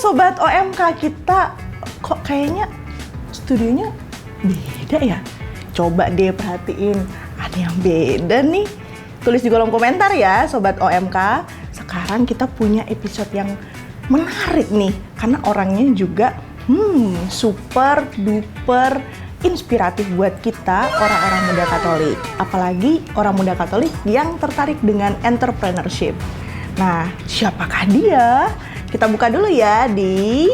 Sobat OMK, kita kok kayaknya studionya beda ya? Coba deh perhatiin, ada yang beda nih. Tulis di kolom komentar ya Sobat OMK. Sekarang kita punya episode yang menarik nih, karena orangnya juga super duper inspiratif buat kita orang-orang muda Katolik. Apalagi orang muda Katolik yang tertarik dengan entrepreneurship. Nah, siapakah dia? Kita buka dulu ya di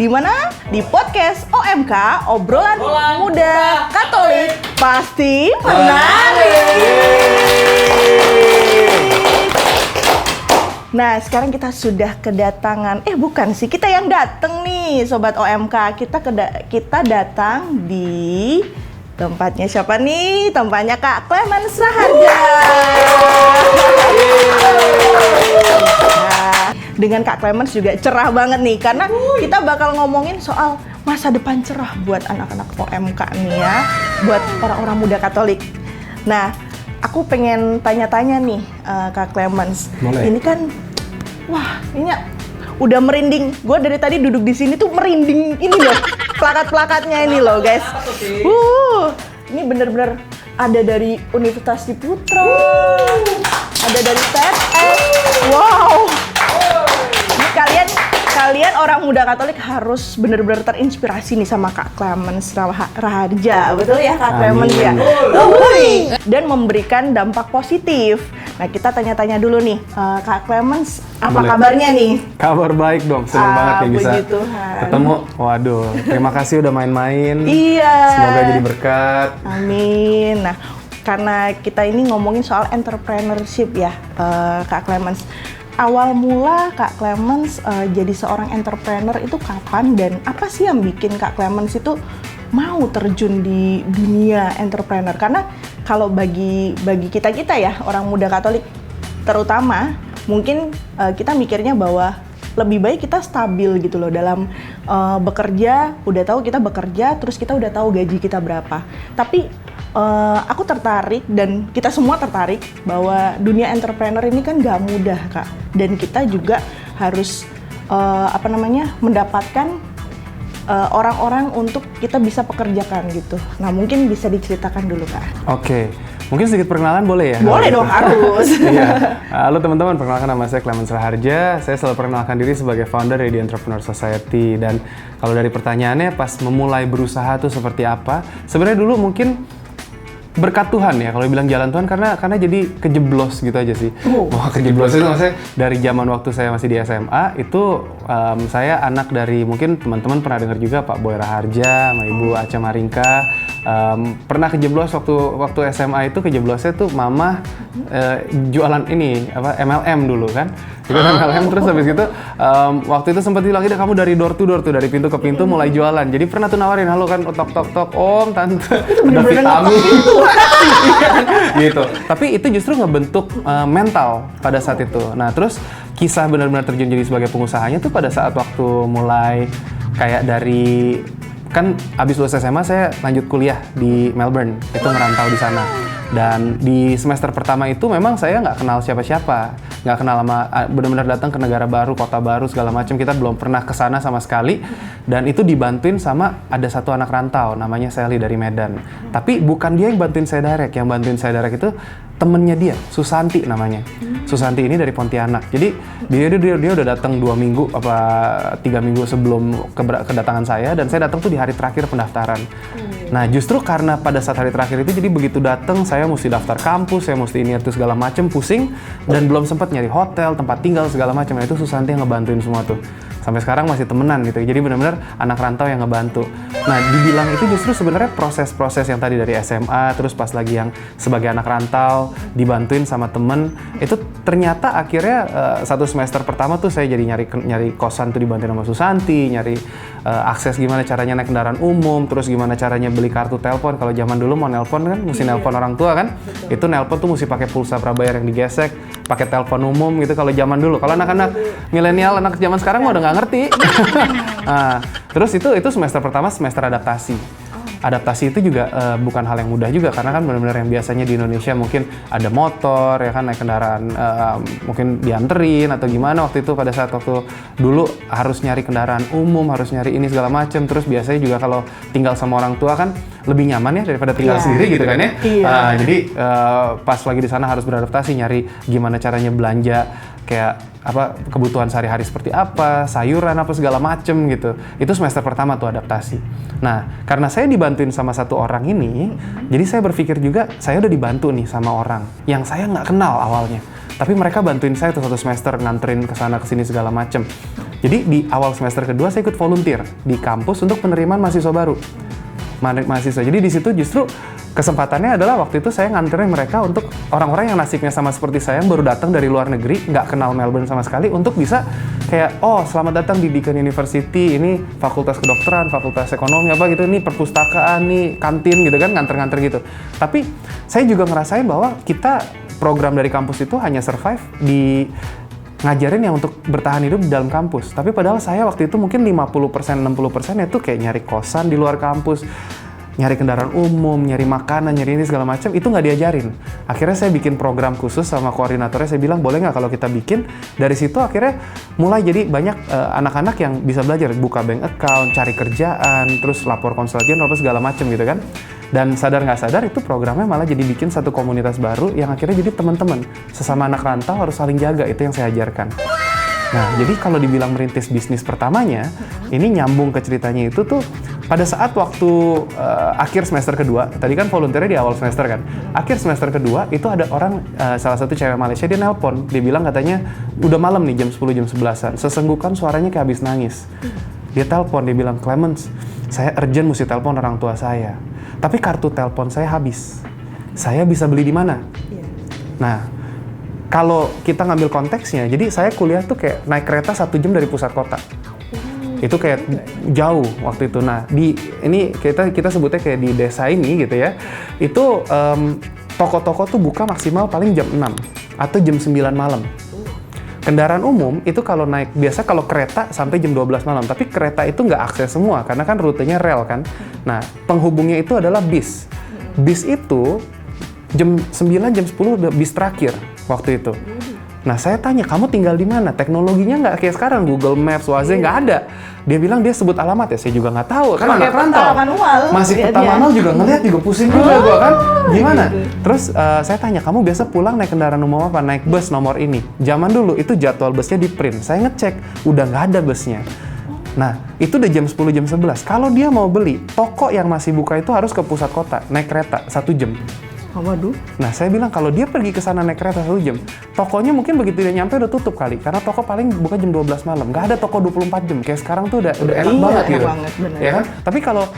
mana? Di podcast OMK, obrolan muda Katolik pasti menarik. Nah, sekarang kita sudah kedatangan, bukan sih, kita yang datang nih Sobat OMK. Kita datang di tempatnya siapa nih? Tempatnya Kak Clemens Raharja. Nah, dengan Kak Clemens juga cerah banget nih, karena kita bakal ngomongin soal masa depan cerah buat anak-anak OMK nih ya, buat orang-orang muda Katolik. Nah, aku pengen tanya-tanya nih Kak Clemens. Boleh. Ini kan, ini udah merinding. Gue dari tadi duduk di sini tuh merinding ini loh, plakat-plakatnya ini loh guys. Ini bener-bener ada dari Universitas Diputra, ada dari TEDx. Wow. Ini kalian orang muda Katolik harus bener-bener terinspirasi nih sama Kak Clemens Raharja. Betul ya Kak Clemens ya? Dan memberikan dampak positif. Nah, kita tanya-tanya dulu nih, Kak Clemens, apa kabarnya nih? Kabar baik dong, senang banget nih bisa ketemu. Waduh, terima kasih udah main-main. Iya. Semoga jadi berkat. Amin. Nah, karena kita ini ngomongin soal entrepreneurship ya, Kak Clemens. Awal mula Kak Clemens jadi seorang entrepreneur itu kapan, dan apa sih yang bikin Kak Clemens itu mau terjun di dunia entrepreneur? Karena kalau bagi kita ya, orang muda Katolik terutama, mungkin kita mikirnya bahwa lebih baik kita stabil gitu loh dalam bekerja, udah tahu kita bekerja, terus kita udah tahu gaji kita berapa. Tapi aku tertarik, dan kita semua tertarik, bahwa dunia entrepreneur ini kan gak mudah Kak, dan kita juga harus mendapatkan orang-orang untuk kita bisa pekerjakan gitu. Nah, mungkin bisa diceritakan dulu Kak. Oke, mungkin sedikit perkenalan boleh ya? Boleh dong, harus. Iya. Halo teman-teman, perkenalkan nama saya Clemens Raharja. Saya selalu perkenalkan diri sebagai founder dari The Entrepreneur Society. Dan kalau dari pertanyaannya, pas memulai berusaha tuh seperti apa? Sebenarnya dulu mungkin berkat Tuhan ya, kalau bilang jalan Tuhan, karena jadi kejeblos gitu aja sih. Kejeblos itu maksudnya dari zaman waktu saya masih di SMA itu saya anak dari, mungkin teman-teman pernah dengar juga Pak Boy Raharja sama Ibu Aca Maringka. Pernah kejeblos waktu SMA itu, kejeblosnya tuh mama jualan ini MLM dulu kan. Ikut MLM, terus habis gitu waktu itu sempat bilang, "Ida, kamu dari door to door tuh, dari pintu ke pintu mulai jualan." Jadi pernah tuh nawarin, "Halo kan, tok Om, Tante, ada vitamin." Gitu. Tapi itu justru ngebentuk mental pada saat itu. Nah, terus kisah benar-benar terjun jadi sebagai pengusahanya tuh pada saat waktu mulai kayak dari, kan abis lulus SMA saya lanjut kuliah di Melbourne, itu ngerantau di sana. Dan di semester pertama itu memang saya nggak kenal siapa-siapa, nggak kenal sama, benar-benar datang ke negara baru, kota baru segala macam, kita belum pernah ke sana sama sekali. Dan itu dibantuin sama ada satu anak rantau namanya Sally dari Medan. Tapi bukan dia yang bantuin saya direct, yang bantuin saya direct itu temennya dia, Susanti namanya. Susanti ini dari Pontianak. Jadi dia udah datang 2 minggu apa 3 minggu sebelum kedatangan saya, dan saya datang tuh di hari terakhir pendaftaran. Nah, justru karena pada saat hari terakhir itu, jadi begitu datang saya mesti daftar kampus, saya mesti ini itu segala macem, pusing, dan belum sempat nyari hotel, tempat tinggal segala macam. Nah, itu Susanti yang ngebantuin semua tuh. Sampai sekarang masih temenan gitu. Jadi benar-benar anak rantau yang ngebantu. Nah, dibilang itu justru sebenarnya proses-proses yang tadi dari SMA, terus pas lagi yang sebagai anak rantau dibantuin sama temen, itu ternyata akhirnya satu semester pertama tuh saya jadi nyari kosan tuh dibantuin sama Susanti, nyari akses gimana caranya naik kendaraan umum, terus gimana caranya beli kartu telepon. Kalau zaman dulu mau nelpon kan mesti nelpon orang tua kan. Betul. Itu nelpon tuh mesti pakai pulsa prabayar yang digesek, pakai telepon umum gitu kalau zaman dulu. Kalau anak-anak milenial, anak zaman sekarang mah udah nggak ngerti. Nah, terus itu semester pertama, semester adaptasi. adaptasi itu juga bukan hal yang mudah juga, karena kan benar-benar yang biasanya di Indonesia mungkin ada motor ya kan, naik kendaraan mungkin dianterin atau gimana. Waktu itu pada saat waktu dulu harus nyari kendaraan umum, harus nyari ini segala macem. Terus biasanya juga kalau tinggal sama orang tua kan lebih nyaman ya daripada tinggal sendiri gitu kan ya. Jadi pas lagi di sana harus beradaptasi, nyari gimana caranya belanja kayak apa kebutuhan sehari-hari seperti apa, sayuran apa segala macem gitu. Itu semester pertama tuh adaptasi. Nah, karena saya dibantuin sama satu orang ini, jadi saya berpikir juga saya udah dibantu nih sama orang yang saya nggak kenal awalnya. Tapi mereka bantuin saya tuh 1 semester, nganterin ke sana ke sini segala macem. Jadi di awal semester kedua saya ikut volunteer di kampus untuk penerimaan mahasiswa baru. Mahasiswa. Jadi di situ justru kesempatannya adalah waktu itu saya nganterin mereka untuk orang-orang yang nasibnya sama seperti saya yang baru datang dari luar negeri, nggak kenal Melbourne sama sekali, untuk bisa kayak, oh selamat datang di Deakin University, ini fakultas kedokteran, fakultas ekonomi apa gitu, ini perpustakaan, nih kantin gitu kan, nganter-nganter gitu. Tapi saya juga ngerasain bahwa kita program dari kampus itu hanya survive di ngajarin yang untuk bertahan hidup di dalam kampus. Tapi padahal saya waktu itu mungkin 50%, 60% itu kayak nyari kosan di luar kampus, nyari kendaraan umum, nyari makanan, nyari ini segala macam, itu nggak diajarin. Akhirnya saya bikin program khusus sama koordinatornya, saya bilang boleh nggak kalau kita bikin. Dari situ akhirnya mulai jadi banyak anak-anak yang bisa belajar, buka bank account, cari kerjaan, terus lapor konsultan apa segala macam gitu kan. Dan sadar nggak sadar itu programnya malah jadi bikin satu komunitas baru yang akhirnya jadi teman-teman. Sesama anak rantau harus saling jaga, itu yang saya ajarkan. Nah, jadi kalau dibilang merintis bisnis pertamanya, ini nyambung ke ceritanya itu tuh pada saat waktu akhir semester kedua, tadi kan volunteernya di awal semester kan, akhir semester kedua itu ada orang, salah satu cewek Malaysia, dia nelpon, dia bilang katanya udah malam nih jam 10, jam 11-an, sesenggukan suaranya kayak habis nangis. Dia telepon, dia bilang, Clemens, saya urgent mesti telepon orang tua saya, tapi kartu telepon saya habis, saya bisa beli di mana? Nah, kalau kita ngambil konteksnya, jadi saya kuliah tuh kayak naik kereta 1 jam dari pusat kota. Itu kayak jauh waktu itu. Nah, ini kita sebutnya kayak di desa ini gitu ya. Itu toko-toko tuh buka maksimal paling jam 6 atau jam 9 malam. Kendaraan umum itu kalau naik, biasa kalau kereta sampai jam 12 malam. Tapi kereta itu nggak akses semua, karena kan rutenya rel kan. Nah, penghubungnya itu adalah bis. Bis itu jam 9, jam 10 udah bis terakhir waktu itu. Nah, saya tanya, kamu tinggal di mana? Teknologinya nggak kayak sekarang, Google Maps, Waze, nggak ada. Dia bilang dia sebut alamat ya, saya juga nggak tahu. Kan anak rantau. Masih peta manual juga ngeliat, juga pusing juga gua kan. Gimana? Terus saya tanya, kamu biasa pulang naik kendaraan umum apa? Naik bus nomor ini. Zaman dulu itu jadwal busnya di print. Saya ngecek, udah nggak ada busnya. Nah, itu udah jam 10, jam 11. Kalau dia mau beli, toko yang masih buka itu harus ke pusat kota, naik kereta 1 jam. Waduh. Nah, saya bilang kalau dia pergi ke sana naik kereta 1 jam, tokonya mungkin begitu dia nyampe udah tutup kali, karena toko paling buka jam 12 malam. Nggak ada toko 24 jam. Kayak sekarang tuh udah enak banget gitu. Ya kan? Tapi kalau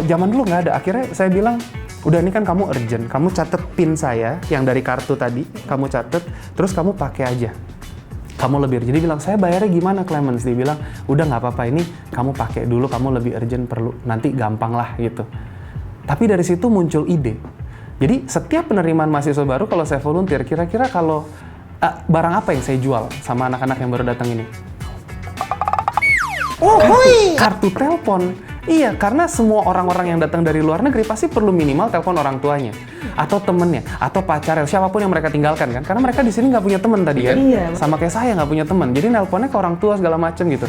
zaman dulu nggak ada. Akhirnya saya bilang, udah ini kan kamu urgent, kamu catet PIN saya yang dari kartu tadi, kamu catet, terus kamu pakai aja. Kamu lebih urgent. Jadi bilang, saya bayarnya gimana Clemens? Dia bilang, udah nggak apa-apa, ini kamu pakai dulu, kamu lebih urgent perlu, nanti gampang lah gitu. Tapi dari situ muncul ide. Jadi setiap penerimaan mahasiswa baru kalau saya volunteer, kira-kira kalau barang apa yang saya jual sama anak-anak yang baru datang ini? Kartu telepon. Iya, karena semua orang-orang yang datang dari luar negeri pasti perlu minimal telepon orang tuanya, atau temennya, atau pacarnya, siapapun yang mereka tinggalkan kan. Karena mereka di sini nggak punya teman tadi kan, sama kayak saya nggak punya teman. Jadi nelponnya ke orang tua segala macem gitu.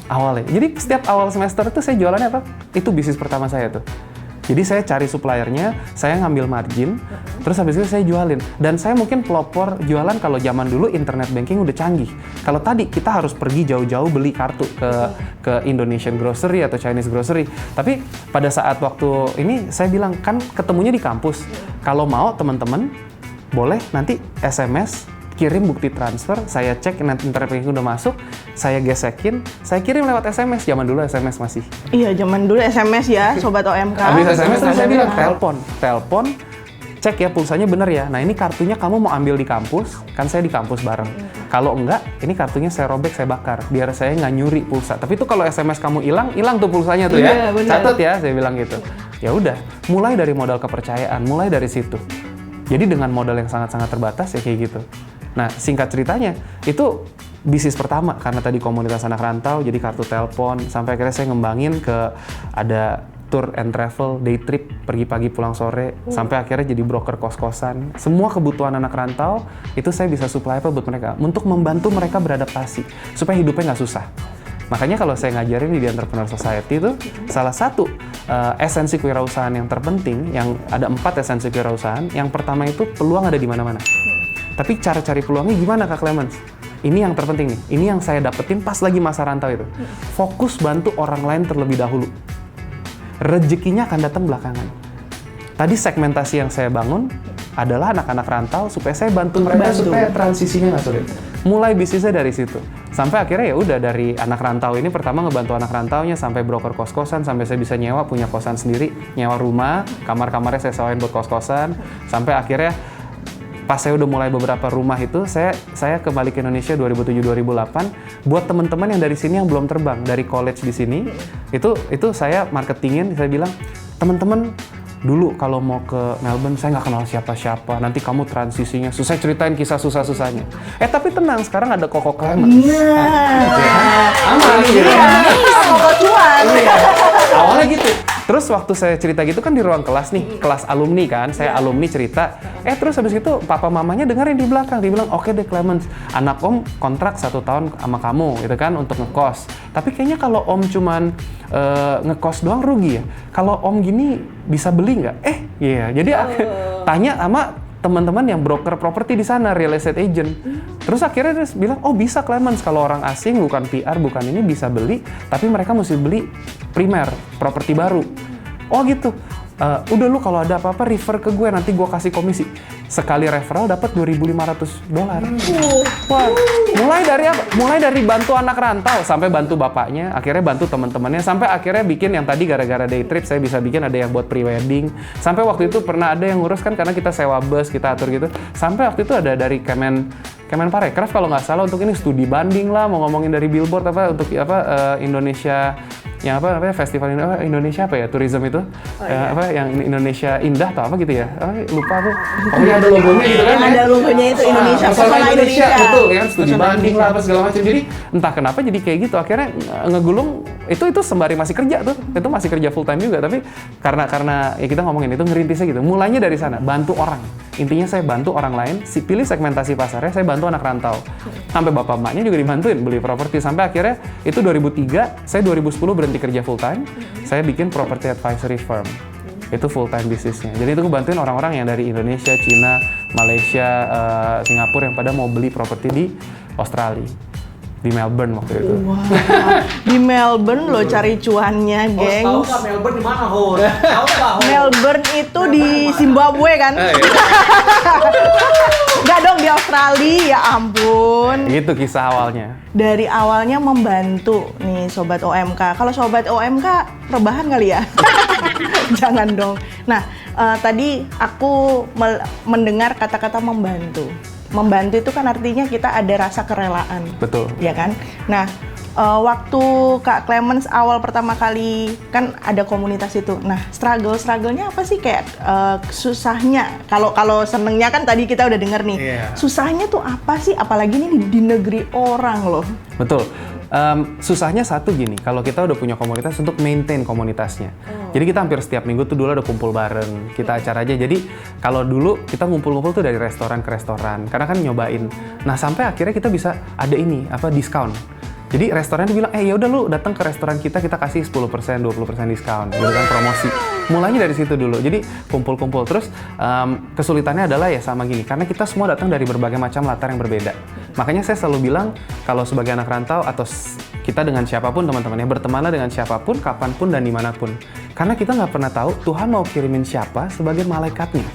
Awalnya. Jadi setiap awal semester itu saya jualannya apa? Itu bisnis pertama saya tuh. Jadi saya cari suppliernya, saya ngambil margin, terus habis itu saya jualin. Dan saya mungkin pelopor jualan kalau zaman dulu internet banking udah canggih. Kalau tadi kita harus pergi jauh-jauh beli kartu ke Indonesian Grocery atau Chinese Grocery. Tapi pada saat waktu ini saya bilang, kan ketemunya di kampus. Kalau mau teman-teman, boleh nanti SMS, kirim bukti transfer, saya cek nanti internet banking udah masuk, saya gesekin, saya kirim lewat SMS. Zaman dulu SMS masih. Iya, zaman dulu SMS ya, Sobat OMK. Habis SMS terus saya bilang, telepon, cek ya pulsanya bener ya. Nah, ini kartunya kamu mau ambil di kampus, kan saya di kampus bareng. Kalau enggak, ini kartunya saya robek, saya bakar, biar saya nggak nyuri pulsa. Tapi itu kalau SMS kamu hilang tuh pulsanya tuh ya. Catat ya, saya bilang gitu. Ya udah, mulai dari modal kepercayaan, mulai dari situ. Jadi dengan modal yang sangat-sangat terbatas ya kayak gitu. Nah, singkat ceritanya, itu bisnis pertama karena tadi komunitas anak rantau, jadi kartu telepon, sampai akhirnya saya ngembangin ke ada tour and travel, day trip, pergi pagi pulang sore, sampai akhirnya jadi broker kos-kosan. Semua kebutuhan anak rantau itu saya bisa supply apa buat mereka untuk membantu mereka beradaptasi supaya hidupnya nggak susah. Makanya kalau saya ngajarin di Entrepreneur Society itu salah satu esensi kewirausahaan yang terpenting, yang ada 4 esensi kewirausahaan. Yang pertama itu peluang ada di mana-mana. Tapi cara cari peluangnya gimana Kak Clemens? Ini yang terpenting nih. Ini yang saya dapetin pas lagi masa rantau itu. Fokus bantu orang lain terlebih dahulu. Rezekinya akan datang belakangan. Tadi segmentasi yang saya bangun adalah anak-anak rantau supaya saya bantu mereka supaya transisinya nggak sulit. Mulai bisnisnya dari situ. Sampai akhirnya ya udah dari anak rantau ini pertama ngebantu anak rantaunya sampai broker kos-kosan, sampai saya bisa nyewa punya kosan sendiri, nyewa rumah, kamar-kamarnya saya sewain buat kos-kosan, sampai akhirnya pas saya udah mulai beberapa rumah itu, saya kembali ke Indonesia 2007-2008 buat teman-teman yang dari sini yang belum terbang, dari college di sini, itu saya marketingin, saya bilang, teman-teman dulu kalau mau ke Melbourne saya nggak kenal siapa-siapa, nanti kamu transisinya susah, ceritain kisah susah-susahnya. Tapi tenang, sekarang ada Koko Clemens. Aman gitu. Semoga cuan. Awalnya gitu. Terus waktu saya cerita gitu kan di ruang kelas nih, kelas alumni kan, saya alumni cerita. Terus habis itu papa mamanya dengerin di belakang, dia bilang, oke deh Clemens, anak om kontrak 1 tahun sama kamu, gitu kan, untuk ngekos. Tapi kayaknya kalau om cuman ngekos doang rugi ya. Kalau om gini bisa beli nggak? Iya. Jadi tanya sama teman-teman yang broker properti di sana, real estate agent. Terus akhirnya dia bilang, oh bisa Clemens, kalau orang asing bukan PR, bukan ini bisa beli, tapi mereka mesti beli primer, properti baru. Oh gitu. Udah lu kalau ada apa-apa refer ke gue, nanti gue kasih komisi. Sekali referral dapat $2.500. Wah, mulai dari apa? Mulai dari bantu anak rantau sampai bantu bapaknya, akhirnya bantu teman-temannya, sampai akhirnya bikin yang tadi gara-gara day trip saya bisa bikin ada yang buat pre-wedding. Sampai waktu itu pernah ada yang ngurus kan karena kita sewa bus, kita atur gitu. Sampai waktu itu ada dari Kemenparekraf kalau nggak salah untuk ini studi banding lah, mau ngomongin dari billboard apa untuk Indonesia yang apa namanya festival Indonesia apa ya tourism itu apa yang Indonesia Indah atau apa gitu ya, lupa aku. Pokoknya ada logonya gitu kan, ada logonya itu Indonesia, pesona Indonesia betul kan, studi banding lah apa segala macam. Jadi entah kenapa jadi kayak gitu, akhirnya ngegulung itu sembari masih kerja tuh, itu masih kerja full time juga, tapi karena ya kita ngomongin itu ngerintisnya gitu. Mulainya dari sana, bantu orang. Intinya saya bantu orang lain, pilih segmentasi pasarnya, saya bantu anak rantau. Sampai bapak emaknya juga dibantuin beli properti. Sampai akhirnya itu 2003, saya 2010 berhenti kerja full time, saya bikin property advisory firm. Itu full time bisnisnya. Jadi itu bantuin orang-orang yang dari Indonesia, Cina, Malaysia, Singapura yang pada mau beli properti di Australia. Di Melbourne waktu itu. Wow. Di Melbourne lo cari cuannya, gengs. Tahu nggak Melbourne di mana, Hor? Tahu nggak, Hor? Melbourne itu di Zimbabwe kan? Nggak dong, di Australia, ya ampun. Itu kisah awalnya. Dari awalnya membantu nih Sobat OMK. Kalau Sobat OMK rebahan kali ya? Jangan dong. Nah, tadi aku mendengar kata-kata membantu. Membantu itu kan artinya kita ada rasa kerelaan. Betul. Ya kan? Nah, waktu Kak Clemens awal pertama kali kan ada komunitas itu. Nah, struggle-nya apa sih, kayak susahnya? Kalau senengnya kan tadi kita udah denger nih. Yeah. Susahnya tuh apa sih? Apalagi ini di negeri orang loh. Betul. Susahnya satu gini, kalau kita udah punya komunitas untuk maintain komunitasnya. Jadi kita hampir setiap minggu tuh dulu ada kumpul bareng, kita acara aja. Jadi kalau dulu kita ngumpul-ngumpul tuh dari restoran ke restoran, karena kan nyobain. Nah sampai akhirnya kita bisa ada ini, diskon. Jadi restoran bilang, ya udah lu datang ke restoran kita kasih 10%, 20% diskon, gitu kan, promosi. Mulainya dari situ dulu. Jadi kumpul-kumpul. Terus kesulitannya adalah ya sama gini, karena kita semua datang dari berbagai macam latar yang berbeda. Makanya saya selalu bilang, kalau sebagai anak rantau atau kita dengan siapapun teman-teman, ya bertemanlah dengan siapapun, kapanpun dan dimanapun. Karena kita nggak pernah tahu Tuhan mau kirimin siapa sebagai malaikatnya.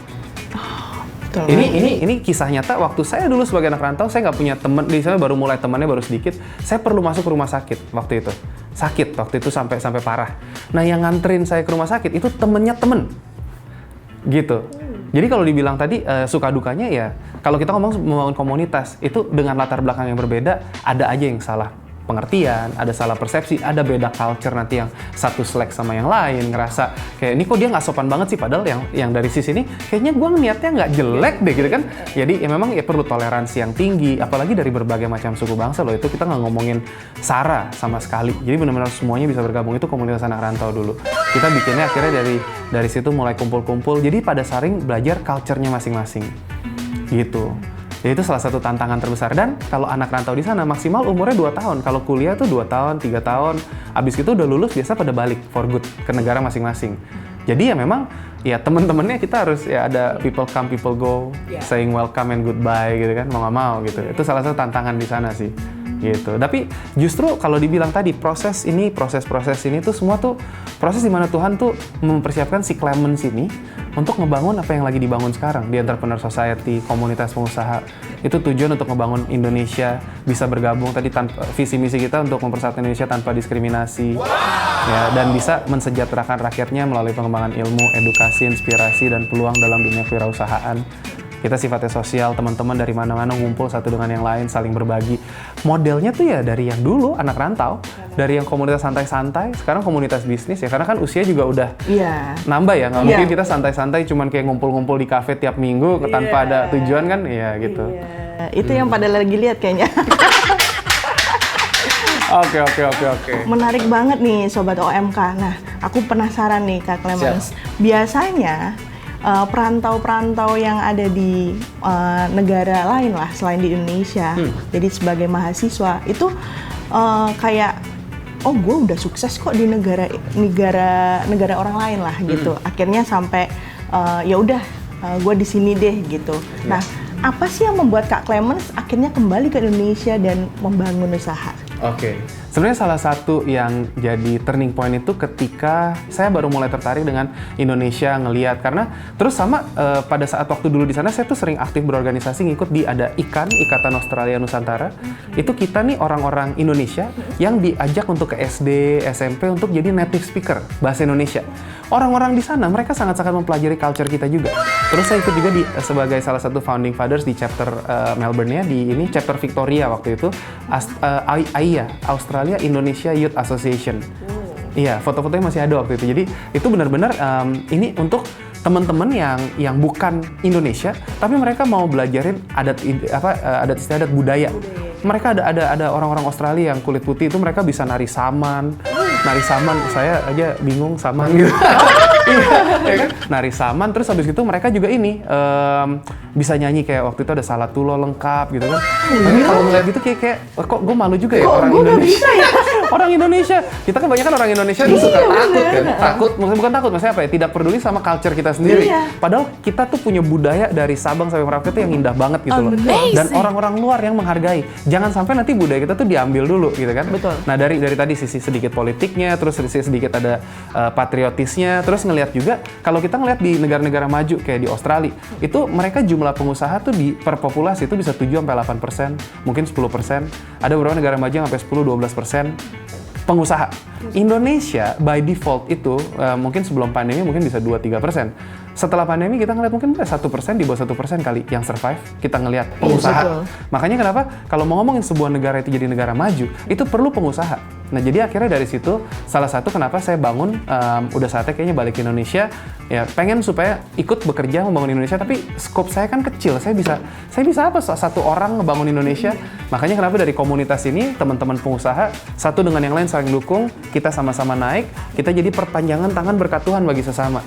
Betul. Ini kisah nyata. Waktu saya dulu sebagai anak rantau, saya nggak punya teman. Di sana baru mulai temannya baru sedikit. Saya perlu masuk ke rumah sakit waktu itu. Sakit waktu itu sampai parah. Nah yang nganterin saya ke rumah sakit itu temennya temen. Gitu. Jadi kalau dibilang tadi suka dukanya ya, kalau kita ngomong membangun komunitas itu dengan latar belakang yang berbeda, ada aja yang salah pengertian, ada salah persepsi, ada beda culture nanti yang satu selek sama yang lain, ngerasa kayak ini kok dia nggak sopan banget sih, padahal yang dari sisi ini kayaknya gue niatnya nggak jelek deh gitu kan. Jadi ya memang ya perlu toleransi yang tinggi, apalagi dari berbagai macam suku bangsa loh. Itu kita nggak ngomongin SARA sama sekali. Jadi benar-benar semuanya bisa bergabung. Itu komunitas anak rantau dulu. Kita bikinnya akhirnya dari situ mulai kumpul-kumpul. Jadi pada saring belajar culture-nya masing-masing. Gitu. Jadi itu salah satu tantangan terbesar. Dan kalau anak rantau di sana maksimal umurnya 2 tahun. Kalau kuliah tuh 2 tahun, 3 tahun. Abis itu udah lulus biasa pada balik for good ke negara masing-masing. Jadi ya memang ya teman-temannya kita harus ya ada people come, people go, saying welcome and goodbye gitu kan, mau nggak mau gitu. Itu salah satu tantangan di sana sih. Gitu. Tapi justru kalau dibilang tadi proses ini tuh semua tuh proses di mana Tuhan tuh mempersiapkan si Clemens ini untuk ngebangun apa yang lagi dibangun sekarang di Entrepreneur Society, komunitas pengusaha. Itu tujuan untuk ngebangun Indonesia bisa bergabung tadi tanpa visi misi kita untuk mempersatukan Indonesia tanpa diskriminasi. Ya, dan bisa mensejahterakan rakyatnya melalui pengembangan ilmu, edukasi, inspirasi dan peluang dalam dunia kewirausahaan. Kita sifatnya sosial, teman-teman dari mana-mana ngumpul satu dengan yang lain, saling berbagi. Modelnya tuh ya dari yang dulu anak rantau, dari yang komunitas santai-santai, sekarang komunitas bisnis ya, karena kan usia juga udah nambah ya, nggak mungkin kita santai-santai cuman kayak ngumpul-ngumpul di kafe tiap minggu tanpa ada tujuan kan, ya gitu. Itu yang pada lagi lihat kayaknya. Oke. Menarik banget nih Sobat OMK. Nah, aku penasaran nih Kak Clemens. Biasanya perantau-perantau yang ada di negara lain lah selain di Indonesia, jadi sebagai mahasiswa itu kayak oh gue udah sukses kok di negara orang lain lah gitu. Akhirnya sampai ya udah gue di sini deh gitu. Nah, apa sih yang membuat Kak Clemens akhirnya kembali ke Indonesia dan membangun usaha? Oke. Sebenarnya salah satu yang jadi turning point itu ketika saya baru mulai tertarik dengan Indonesia, ngelihat karena terus sama pada saat waktu dulu di sana saya tuh sering aktif berorganisasi, ngikut di ada Ikatan Australia Nusantara. Itu kita nih orang-orang Indonesia yang diajak untuk ke SD, SMP untuk jadi native speaker bahasa Indonesia. Orang-orang di sana mereka sangat-sangat mempelajari culture kita juga. Terus saya ikut juga sebagai salah satu founding fathers di chapter Melbourne-nya, di ini chapter Victoria waktu itu, AIA, Australia Indonesia Youth Association. Iya, foto-fotonya masih ada waktu itu. Jadi itu benar-benar ini untuk teman-teman yang bukan Indonesia, tapi mereka mau belajarin adat istiadat budaya. Mereka ada orang-orang Australia yang kulit putih itu mereka bisa nari saman. Nari saman, saya aja bingung saman gitu. Ya kan? Nari saman, terus habis itu mereka juga ini bisa nyanyi kayak waktu itu ada Salatulo lengkap gitu kan. Tapi kalau ngeliat gitu kayak kok gue malu juga ya orang Indonesia. Orang Indonesia, kita kebanyakan orang Indonesia itu suka takut kan. Takut, bukan takut, maksudnya apa ya? Tidak peduli sama culture kita sendiri. Padahal kita tuh punya budaya dari Sabang sampai Merauke itu yang indah banget gitu loh. Dan orang-orang luar yang menghargai. Jangan sampai nanti budaya kita tuh diambil dulu gitu kan. Betul. Nah dari tadi sisi sedikit politiknya, terus sisi sedikit ada patriotisnya, terus ngelihat juga kalau kita ngelihat di negara-negara maju kayak di Australia, itu mereka jumlah pengusaha tuh per populasi itu bisa 7-8%, mungkin 10%. Ada beberapa negara maju yang sampai 10-12% pengusaha. Indonesia by default itu mungkin sebelum pandemi mungkin bisa 2-3%. Setelah pandemi kita ngeliat mungkin 1%, di bawah 1% kali yang survive, kita ngelihat pengusaha. Makanya kenapa kalau mau ngomongin sebuah negara itu jadi negara maju, itu perlu pengusaha. Nah jadi akhirnya dari situ salah satu kenapa saya bangun udah saatnya kayaknya balik ke Indonesia, ya pengen supaya ikut bekerja membangun Indonesia, tapi scope saya kan kecil, saya bisa apa satu orang ngebangun Indonesia. Makanya kenapa dari komunitas ini teman-teman pengusaha satu dengan yang lain saling dukung, kita sama-sama naik, kita jadi perpanjangan tangan berkat Tuhan bagi sesama.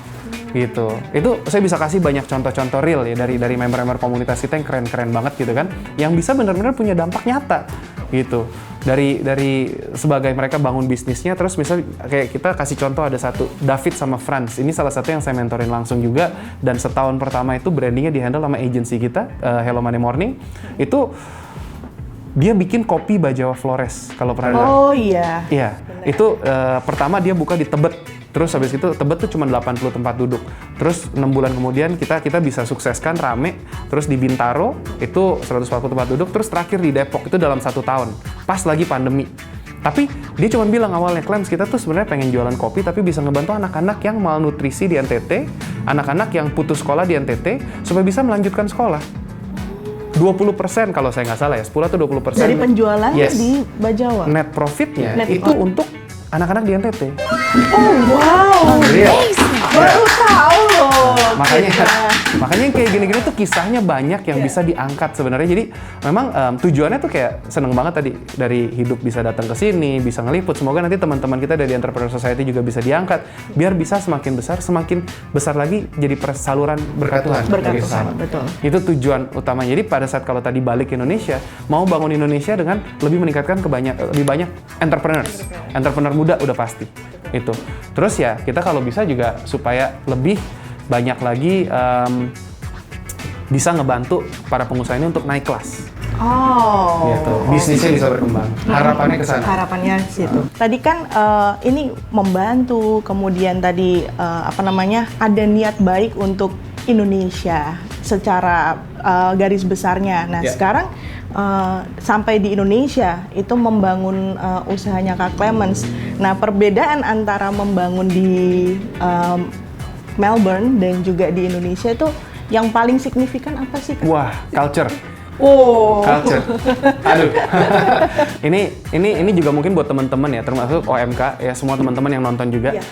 Gitu. Itu saya bisa kasih banyak contoh-contoh real ya dari member-member komunitas kita yang keren-keren banget gitu kan, yang bisa benar-benar punya dampak nyata gitu. Dari sebagai mereka bangun bisnisnya, terus misalnya kayak kita kasih contoh ada satu David sama Franz, ini salah satu yang saya mentorin langsung juga, dan setahun pertama itu brandingnya dihandle sama agency kita, Hello Money Morning. Itu dia bikin kopi Bajawa Flores, kalau pernah dengar. Oh iya. Iya, itu pertama dia buka di Tebet. Terus habis itu Tebet tuh cuma 80 tempat duduk. Terus 6 bulan kemudian kita bisa sukseskan rame. Terus di Bintaro itu 140 tempat duduk. Terus terakhir di Depok itu dalam 1 tahun. Pas lagi pandemi. Tapi dia cuma bilang awalnya, Clems kita tuh sebenarnya pengen jualan kopi tapi bisa ngebantu anak-anak yang malnutrisi di NTT, anak-anak yang putus sekolah di NTT supaya bisa melanjutkan sekolah. 20% kalau saya nggak salah ya, 10 atau 20%. Dari penjualannya Yes. di Bajawa. Net profitnya Net itu untuk anak-anak di NTT. Oh wow, Real. baru tahu loh. Makanya yang kayak gini-gini tuh kisahnya banyak yang bisa diangkat sebenarnya. Jadi memang tujuannya tuh kayak seneng banget tadi dari hidup bisa datang ke sini, bisa ngeliput. Semoga nanti teman-teman kita dari Entrepreneur Society juga bisa diangkat biar bisa semakin besar lagi jadi saluran berkat Tuhan. Berkat bagi Tuhan, sesama. betul. Itu tujuan utamanya. Jadi pada saat kalau tadi balik ke Indonesia, mau bangun Indonesia dengan lebih meningkatkan lebih banyak entrepreneur muda udah pasti itu. Terus ya kita kalau bisa juga supaya lebih banyak lagi bisa ngebantu para pengusaha ini untuk naik kelas. Oh. Gitu. Bisnisnya bisa berkembang. Harapannya ke sana. Harapannya situ. Tadi kan ini membantu, kemudian tadi ada niat baik untuk Indonesia secara garis besarnya. Nah, Ya. sekarang sampai di Indonesia itu membangun usahanya Kak Clemens. Nah, perbedaan antara membangun di Melbourne dan juga di Indonesia itu yang paling signifikan apa sih, Kak? Wah, culture. Oh. Culture. Aduh. ini juga mungkin buat teman-teman ya, termasuk OMK ya, semua teman-teman yang nonton juga. Iya.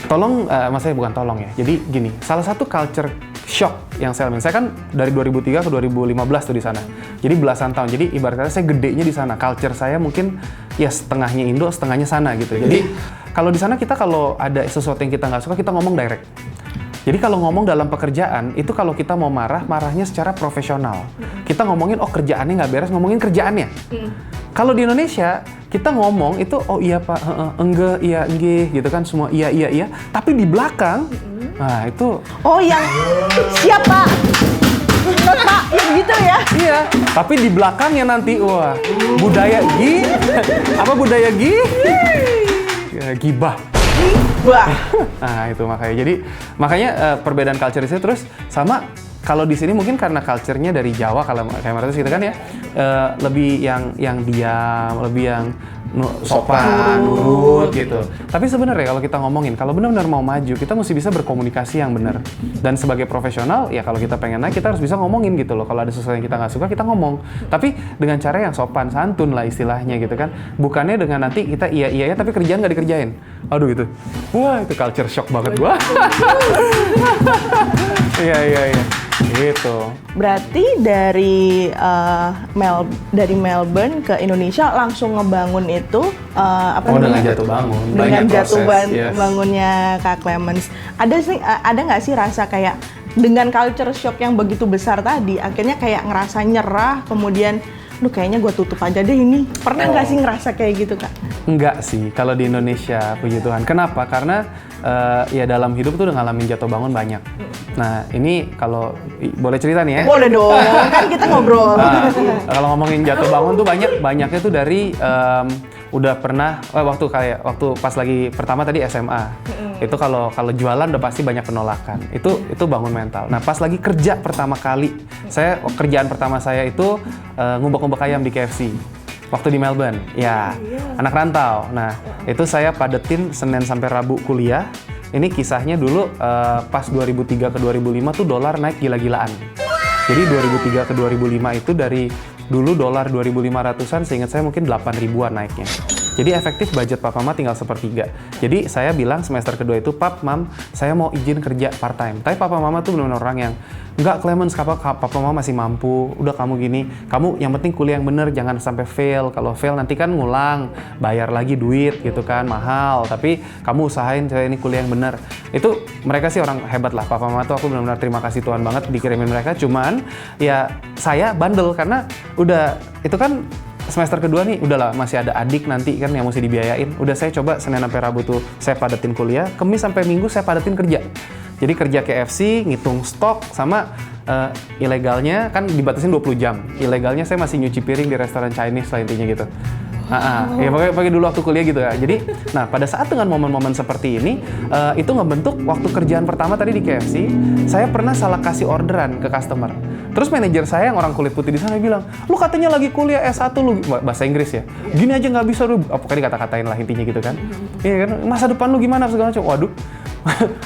Tolong, maksudnya bukan tolong ya. Jadi gini, salah satu culture shock yang saya alami. Saya kan dari 2003 ke 2015 tuh di sana. Jadi belasan tahun. Jadi ibaratnya saya gedenya di sana. Culture saya mungkin ya setengahnya Indo, setengahnya sana gitu. Jadi kalau di sana kita kalau ada sesuatu yang kita nggak suka, kita ngomong direct. Jadi kalau ngomong dalam pekerjaan, itu kalau kita mau marahnya secara profesional. Kita ngomongin, oh kerjaannya nggak beres, ngomongin kerjaannya. Kalau di Indonesia, kita ngomong itu, oh iya Pak, enggak, iya, enggih, gitu kan, semua iya. Tapi di belakang, nah itu... Oh yang siapa? Bener Pak, yang gitu ya? Iya, tapi di belakangnya nanti, wah, budaya budaya ya, gibah. Wah. Nah itu makanya perbedaan culture itu terus sama kalau di sini mungkin karena culture-nya dari Jawa kalau kayak Martus gitu kan ya lebih yang diam, lebih yang sopan, nurut gitu. Tapi sebenarnya kalau kita ngomongin kalau benar-benar mau maju kita mesti bisa berkomunikasi yang benar. Dan sebagai profesional ya kalau kita pengen naik kita harus bisa ngomongin gitu loh. Kalau ada sesuatu yang kita nggak suka kita ngomong. Tapi dengan cara yang sopan, santun lah istilahnya gitu kan. Bukannya dengan nanti kita iya tapi kerjaan nggak dikerjain. Aduh gitu. Wah itu culture shock banget gua. Iya. Gitu. Berarti dari Melbourne ke Indonesia langsung ngebangun itu dengan jatuh bangun. Dengan banyak jatuh proses, yes. bangunnya Kak Clemens. Ada nggak sih rasa kayak dengan culture shock yang begitu besar tadi, akhirnya kayak ngerasa nyerah, kemudian kayaknya gue tutup aja deh ini. Pernah nggak sih ngerasa kayak gitu, Kak? Enggak sih, kalau di Indonesia, puji Tuhan. Kenapa? Karena ya dalam hidup tuh udah ngalamin jatuh bangun banyak. Nah, ini kalau boleh cerita nih ya? Boleh dong, kan kita ngobrol. Kalau ngomongin jatuh bangun tuh banyaknya tuh dari udah pernah waktu pas lagi pertama tadi SMA. Itu kalau jualan udah pasti banyak penolakan. Itu bangun mental. Nah, pas lagi kerja pertama kali, kerjaan pertama saya itu ngubek-ngubek ayam di KFC. Waktu di Melbourne, ya anak rantau. Nah, itu saya padetin Senin sampai Rabu kuliah. Ini kisahnya dulu pas 2003 ke 2005 tuh dolar naik gila-gilaan. Jadi 2003 ke 2005 itu dari dulu dolar 2.500-an, seingat saya mungkin 8 ribuan naiknya. Jadi efektif budget Papa Mama tinggal sepertiga. Jadi saya bilang semester kedua itu, Pap, Mam, saya mau izin kerja part time. Tapi Papa Mama tuh benar-benar orang yang, enggak Clemens, Papa Mama masih mampu, udah kamu gini, kamu yang penting kuliah yang bener, jangan sampai fail. Kalau fail nanti kan ngulang, bayar lagi duit gitu kan, mahal. Tapi kamu usahain saya ini kuliah yang bener. Itu mereka sih orang hebat lah, Papa Mama tuh aku benar-benar terima kasih Tuhan banget dikirimin mereka. Cuman ya saya bandel karena udah itu kan semester kedua nih, udahlah masih ada adik nanti kan yang mesti dibiayain. Udah saya coba Senin sampai Rabu tuh saya padetin kuliah, Kamis sampai Minggu saya padetin kerja. Jadi kerja KFC, ngitung stok sama ilegalnya kan dibatasin 20 jam. Ilegalnya saya masih nyuci piring di restoran Chinese lah intinya gitu. Ya pakai dulu waktu kuliah gitu ya. Jadi, nah pada saat dengan momen-momen seperti ini, itu ngebentuk waktu kerjaan pertama tadi di KFC, saya pernah salah kasih orderan ke customer. Terus manajer saya yang orang kulit putih di sana bilang, lu katanya lagi kuliah S1 lu, bahasa Inggris ya, gini aja nggak bisa lu, pokoknya dikata-katain lah intinya gitu kan. Iya kan, masa depan lu gimana segala macam. Waduh,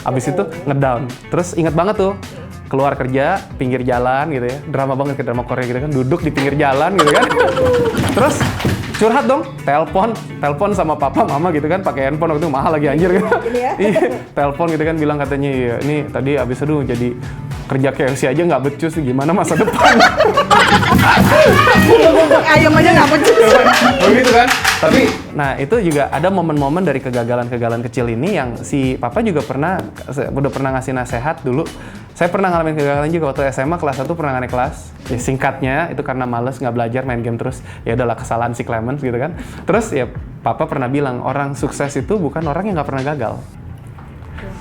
abis itu ngedown. Terus ingat banget tuh, keluar kerja pinggir jalan gitu ya, drama banget ke drama Korea gitu kan, duduk di pinggir jalan gitu kan, terus curhat dong, telepon sama papa mama gitu kan, pakai handphone waktu itu mahal lagi anjir gitu, iya, telepon gitu kan, bilang katanya iya ini tadi abis aduh jadi kerja KFC aja nggak becus, gimana masa depan? Ayam aja nggak becus. Begitu kan? Tapi, nah itu juga ada momen-momen dari kegagalan-kegagalan kecil ini yang si papa juga udah pernah ngasih nasihat dulu. Saya pernah ngalamin kegagalan juga waktu SMA kelas 1 pernah nggak naik kelas. Ya singkatnya itu karena males nggak belajar main game terus. Ya udahlah kesalahan si Clemens gitu kan. Terus ya papa pernah bilang orang sukses itu bukan orang yang nggak pernah gagal.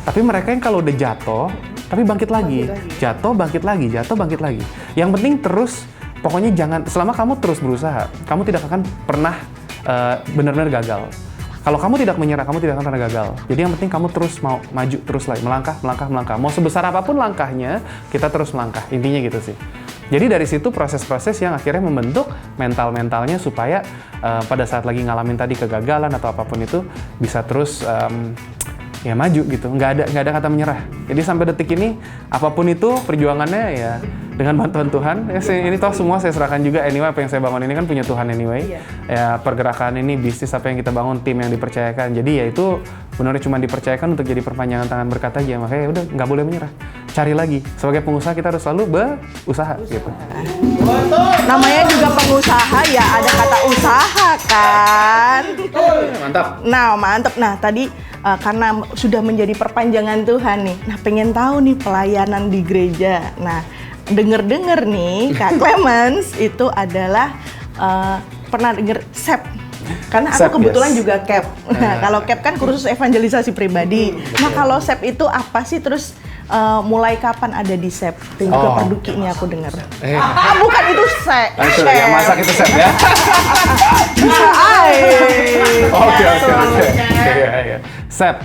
Tapi mereka yang kalau udah jatuh, tapi bangkit lagi. Jatuh, bangkit lagi, jatuh, bangkit lagi. Yang penting terus, pokoknya jangan, selama kamu terus berusaha, kamu tidak akan pernah benar-benar gagal. Kalau kamu tidak menyerah, kamu tidak akan pernah gagal. Jadi yang penting kamu terus mau maju, terus lagi, melangkah. Mau sebesar apapun langkahnya, kita terus melangkah. Intinya gitu sih. Jadi dari situ proses-proses yang akhirnya membentuk mentalnya supaya pada saat lagi ngalamin tadi kegagalan atau apapun itu, bisa terus ya maju gitu, nggak ada kata menyerah. Jadi sampai detik ini apapun itu perjuangannya ya dengan bantuan Tuhan. Ya ini toh semua saya serahkan juga. Anyway apa yang saya bangun ini kan punya Tuhan anyway. Ya pergerakan ini, bisnis apa yang kita bangun, tim yang dipercayakan. Jadi ya itu benar cuma dipercayakan untuk jadi perpanjangan tangan berkat aja. Makanya ya udah nggak boleh menyerah. Cari lagi. Sebagai pengusaha kita harus selalu berusaha gitu. Namanya juga pengusaha ya ada kata usaha kan. Mantap. Mantap. Nah tadi karena sudah menjadi perpanjangan Tuhan nih. Nah pengen tahu nih pelayanan di gereja. Nah denger nih Kak Clemens itu adalah pernah denger SEP. Karena aku kebetulan juga CAP. Nah, kalau CAP kan kursus evangelisasi pribadi. Nah kalau SEP itu apa sih? Terus mulai kapan ada di SEP? Dan juga Perduki ini aku dengar. Bukan itu SEP. Itu yang masak itu SEP ya? Bisa Oke. Iya. SEP,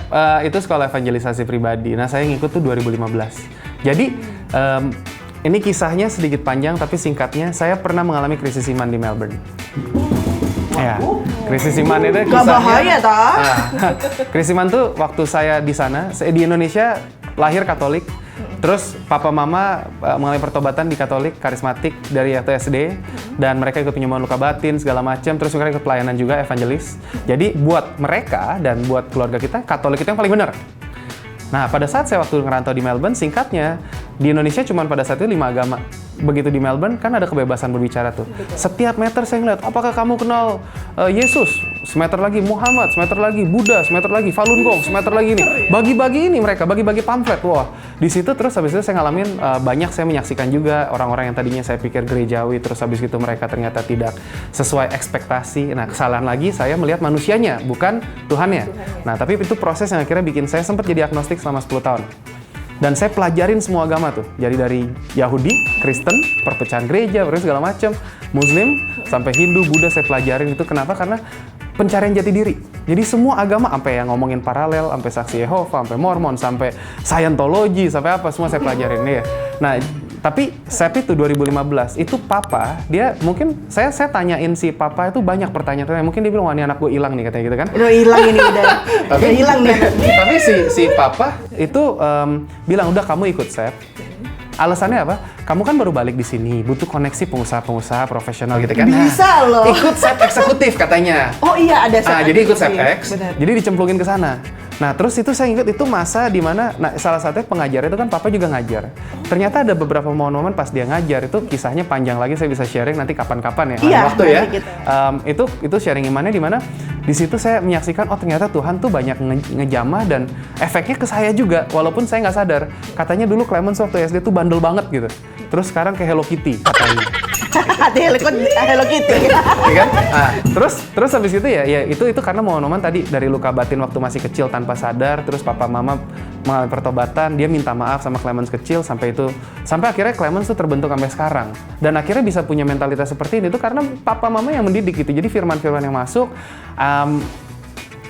itu sekolah evangelisasi pribadi. Nah saya ngikut tuh 2015. Jadi ini kisahnya sedikit panjang tapi singkatnya saya pernah mengalami krisis iman di Melbourne. Ya, krisis iman itu kisahnya. Gak bahaya toh? Krisis iman tuh waktu saya di sana, saya di Indonesia lahir Katolik. Terus papa mama mengalami pertobatan di Katolik karismatik dari waktu SD dan mereka ikut penyembuhan luka batin segala macam, terus mereka ikut pelayanan juga evangelis. Jadi buat mereka dan buat keluarga kita Katolik itu yang paling benar. Nah pada saat saya waktu ngerantau di Melbourne, singkatnya di Indonesia cuma pada saat itu 5 agama. Begitu di Melbourne kan ada kebebasan berbicara tuh. Setiap meter saya ngeliat, apakah kamu kenal Yesus? Semeter lagi Muhammad, semeter lagi Buddha, semeter lagi Falun Gong, semeter lagi ini. Bagi-bagi ini mereka, bagi-bagi pamflet. Wah, di situ terus habis itu saya ngalamin banyak, saya menyaksikan juga orang-orang yang tadinya saya pikir gerejawi, terus habis itu mereka ternyata tidak sesuai ekspektasi. Nah, kesalahan lagi saya melihat manusianya, bukan Tuhannya. Nah, tapi itu proses yang akhirnya bikin saya sempat jadi agnostik selama 10 tahun. Dan saya pelajarin semua agama tuh. Jadi dari Yahudi, Kristen, perpecahan gereja, segala macam, Muslim, sampai Hindu, Buddha saya pelajarin itu. Kenapa? Karena pencarian jati diri. Jadi semua agama, sampai yang ngomongin paralel, sampai saksi Yehova, sampai Mormon, sampai Scientology, sampai apa, semua saya pelajarin ya. Nah, tapi SEP itu 2015, itu papa, dia mungkin, saya tanyain si papa itu banyak pertanyaan, mungkin dia bilang, wah ini anak gue hilang nih, katanya gitu kan. Udah hilang ini, udah hilang nih. Tapi si papa itu bilang, udah kamu ikut SEP. Alasannya apa? Kamu kan baru balik di sini, butuh koneksi pengusaha-pengusaha profesional gitu kan. Bisa loh. Ikut SEP eksekutif katanya. Oh iya ada SEP. Jadi ikut SEP X, benar. jadi dicemplungin ke sana. Nah terus itu saya ingat itu masa di mana, nah salah satunya pengajar itu kan papa juga ngajar. Ternyata ada beberapa momen-momen pas dia ngajar itu kisahnya panjang lagi, saya bisa sharing nanti kapan-kapan ya, iya, waktu ya. Gitu. Itu sharing imannya di mana di situ saya menyaksikan oh ternyata Tuhan tuh banyak ngejamah dan efeknya ke saya juga walaupun saya nggak sadar. Katanya dulu Clemens waktu SD tuh bandel banget gitu. Terus sekarang kayak Hello Kitty katanya. Hello Kitty. Iya kan? Nah, terus habis itu ya itu karena momen-momen tadi dari luka batin waktu masih kecil tanpa sadar, terus papa mama mengalami pertobatan, dia minta maaf sama Clemens kecil sampai akhirnya Clemens tuh terbentuk sampai sekarang. Dan akhirnya bisa punya mentalitas seperti ini tuh karena papa mama yang mendidik gitu. Jadi firman-firman yang masuk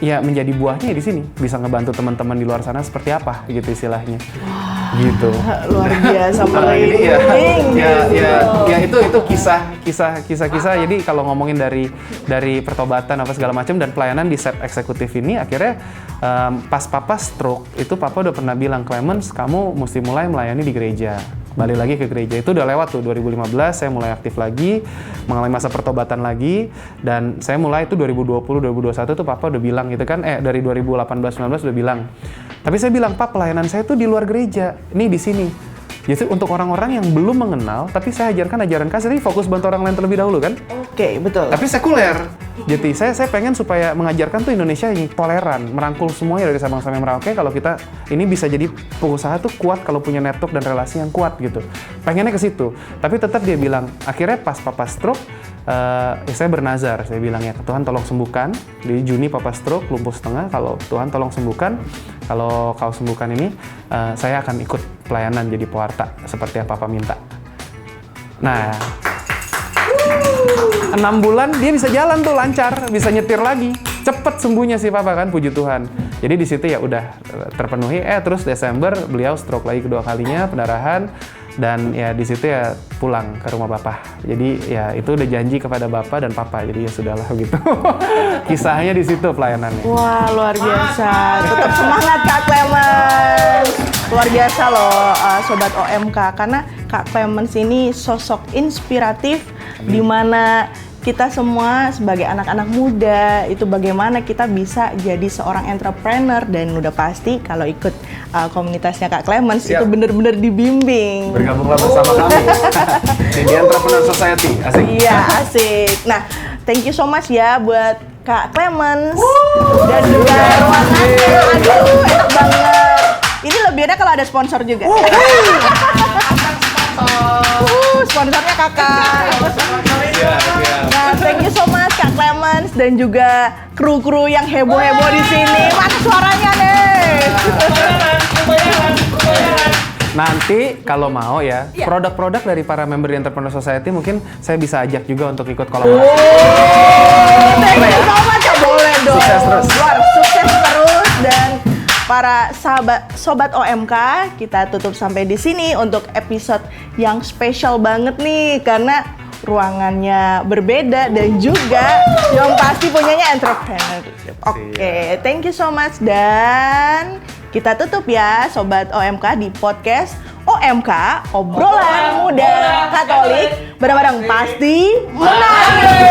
ya menjadi buahnya di sini, bisa ngebantu teman-teman di luar sana seperti apa gitu istilahnya. Gitu. Luar biasa ini ya itu kisah. Jadi kalau ngomongin dari pertobatan apa segala macam dan pelayanan di SEP eksekutif ini akhirnya pas papa stroke itu papa udah pernah bilang, Clemens kamu mesti mulai melayani di gereja. balik lagi ke gereja. Itu udah lewat tuh 2015, saya mulai aktif lagi, mengalami masa pertobatan lagi, dan saya mulai itu 2020, 2021 tuh Papa udah bilang gitu kan, dari 2018-19 udah bilang. Tapi saya bilang, Pak, pelayanan saya tuh di luar gereja, ini di sini. Jadi untuk orang-orang yang belum mengenal, tapi saya ajarkan ajaran kasih, jadi fokus bantu orang lain terlebih dahulu kan. Oke, betul. Tapi sekuler. Jadi saya pengen supaya mengajarkan tuh Indonesia yang toleran, merangkul semuanya dari Sabang sampai Merauke. Kalau kita ini bisa jadi pengusaha tuh kuat kalau punya network dan relasi yang kuat gitu. Pengennya ke situ. Tapi tetap dia bilang, akhirnya pas Papa stroke, saya bernazar, saya bilang ya Tuhan tolong sembuhkan. Di Juni Papa stroke, lumpuh setengah. Kalau Tuhan tolong sembuhkan, kalau kau sembuhkan ini, saya akan ikut pelayanan jadi pewarta seperti yang Papa minta. Nah, 6 bulan dia bisa jalan tuh lancar, bisa nyetir lagi. Cepet sembuhnya sih Papa kan, puji Tuhan. Jadi di situ ya udah terpenuhi. Terus Desember beliau stroke lagi kedua kalinya, pendarahan. Dan ya di situ ya pulang ke rumah Bapak. Jadi ya itu udah janji kepada Bapak dan Papa. Jadi ya sudahlah gitu. Kisahnya di situ pelayanannya. Wah, luar biasa. Tetap semangat Kak Clemens. Luar biasa loh Sobat OMK. Karena Kak Clemens ini sosok inspiratif di mana kita semua sebagai anak-anak muda itu bagaimana kita bisa jadi seorang entrepreneur, dan udah pasti kalau ikut komunitasnya Kak Clemens itu bener-bener dibimbing. Bergabunglah bersama kami di Entrepreneur Society. Asik. Iya, asik. Nah, thank you so much ya buat Kak Clemens dan juga ruangannya. Aduh, enak banget. Ini lebih enak kalau ada sponsor juga. Sponsornya Kakak. Nah, thank you so much Kak Clemens dan juga kru-kru yang heboh-heboh di sini. Mana suaranya nih? Nanti kalau mau ya, produk-produk dari para member di Entrepreneur Society mungkin saya bisa ajak juga untuk ikut kolaborasi. Thank you so much. Boleh dong. Sukses terus. Sukses terus, dan para sobat OMK, kita tutup sampai di sini untuk episode yang spesial banget nih karena ruangannya berbeda dan juga yang pasti punyanya entrepreneur. Oke, thank you so much, dan kita tutup ya Sobat OMK di podcast OMK, obrolan muda Katolik, bareng-bareng pasti menarik.